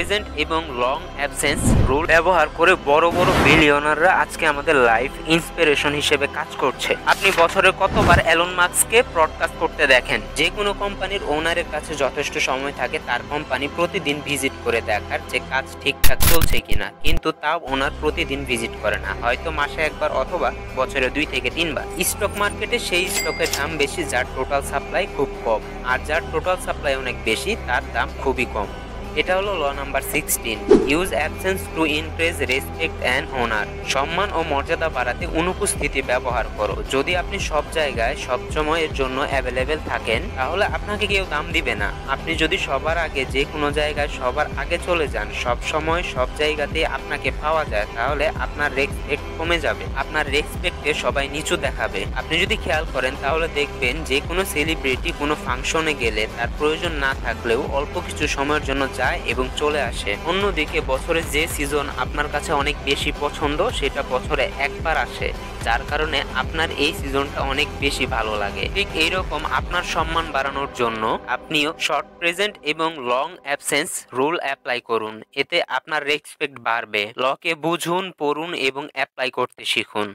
Present এবং long absence rule ব্যবহার করে বড় বড় বিলিয়নাররা আজকে আমাদের লাইফ ইন্সপিরেশন হিসেবে কাজ করছে। আপনি বছরে কতবার এলন মাস্ককে ব্রডকাস্ট করতে দেখেন? যে কোনো কোম্পানির ওনারের কাছে যথেষ্ট সময় থাকে তার কোম্পানি প্রতিদিন ভিজিট করে দেখার যে কাজ ঠিকঠাক চলছে কিনা, কিন্তু তাও ওনার প্রতিদিন ভিজিট করে না, হয়তো মাসে একবার অথবা বছরে 2 থেকে 3 বার। স্টক মার্কেটে সেই স্টকের দাম বেশি যার টোটাল সাপ্লাই খুব কম, আর যার টোটাল সাপ্লাই অনেক বেশি তার দাম খুবই কম। এটা হলো law number 16, use absence to increase respect and honour. সম্মান ও মর্যাদা বাড়াতে অনুপস্থিতি ব্যবহার করো। যদি আপনি সব জায়গায় সব সময়ের জন্য অ্যাভেলেবেল থাকেন তাহলে আপনাকে কেউ দাম দিবে না। আপনি যদি সবার আগে যে কোনো জায়গায় সবার আগে চলে যান, সব সময় সব জায়গাতে আপনাকে পাওয়া যায়, তাহলে আপনার রেসপেক্ট কমে যাবে, আপনার রেসপেক্টে সবাই নিচু দেখাবে। আপনি যদি খেয়াল করেন তাহলে দেখবেন যে কোনো সেলিব্রিটি কোনো ফাংশনে গেলে তার প্রয়োজন না থাকলেও অল্প কিছু সময়ের জন্য যায় এবং চলে আসে। অন্যদিকে বছরে যে সিজন আপনার কাছে অনেক বেশি পছন্দ সেটা বছরে একবার আসে, যার কারণে আপনার এই সিজনটা অনেক বেশি ভালো লাগে। ঠিক এইরকম আপনার সম্মান বাড়ানোর জন্য আপনিও শর্ট প্রেজেন্ট এবং লং অ্যাবসেন্স রুল অ্যাপ্লাই করুন, এতে আপনার রেসপেক্ট বাড়বে। লকে বুঝুন, পড়ুন এবং অ্যাপ্লাই করতে শিখুন।